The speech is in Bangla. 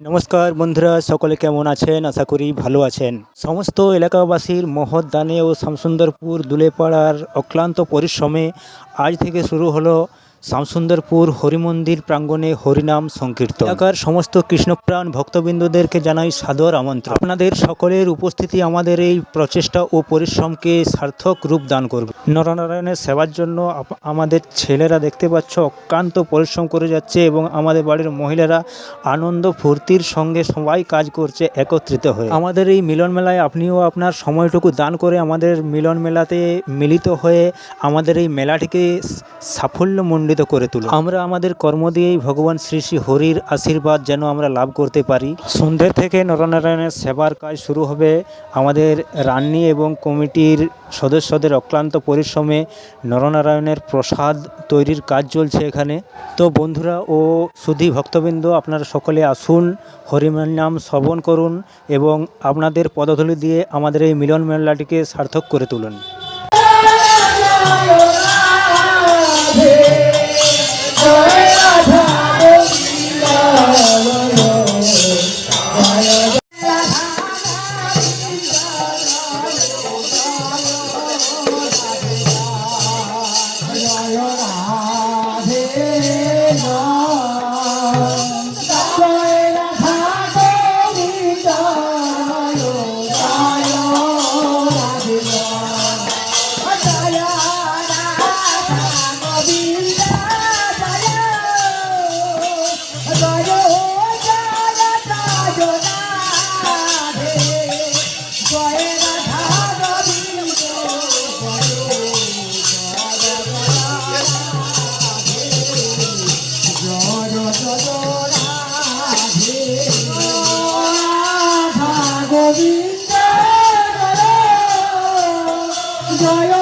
নমস্কার বন্ধুরা, সকলে কেমন আছেন? আশা করি ভালো আছেন। সমস্ত এলাকাবাসীর মহৎ দানে ও শামসুন্দরপুর দুলেপাড়ার অক্লান্ত পরিশ্রমে আজ থেকে শুরু হলো শামসুন্দরপুর হরিমন্দির প্রাঙ্গণে হরিনাম সংকীর্তন। এলাকার সমস্ত কৃষ্ণপ্রাণ ভক্তবৃন্দদেরকে জানাই সাদর আমন্ত্রণ। আপনাদের সকলের উপস্থিতি আমাদের এই প্রচেষ্টা ও পরিশ্রমকে সার্থক রূপ দান করবে। নরনারায়ণের সেবার জন্য আমাদের ছেলেরা দেখতে পাচ্ছ অক্লান্ত পরিশ্রম করে যাচ্ছে এবং আমাদের বাড়ির মহিলারা আনন্দ ফুর্তির সঙ্গে সবাই কাজ করছে একত্রিত হয়ে। আমাদের এই মিলন মেলায় আপনিও আপনার সময়টুকু দান করে আমাদের মিলন মেলাতে মিলিত হয়ে আমাদের এই মেলাটিকে সাফল্যমণ্ডিত করে তুলুন। আমরা আমাদের কর্ম দিয়েই ভগবান শ্রী শ্রী হরির আশীর্বাদ যেন আমরা লাভ করতে পারি। সন্ধ্যে থেকে নরনারায়ণের সেবার কাজ শুরু হবে। আমাদের রান্নি এবং কমিটির সদস্যদের অক্লান্ত পরিশ্রমে নরনারায়ণের প্রসাদ তৈরির কাজ চলছে এখানে। তো বন্ধুরা ও সুধী ভক্তবৃন্দ, আপনারা সকলে আসুন, হরিনাম শ্রবণ করুন এবং আপনাদের পদধূলি দিয়ে আমাদের এই মিলন মেলাটিকে সার্থক করে তুলুন। জয়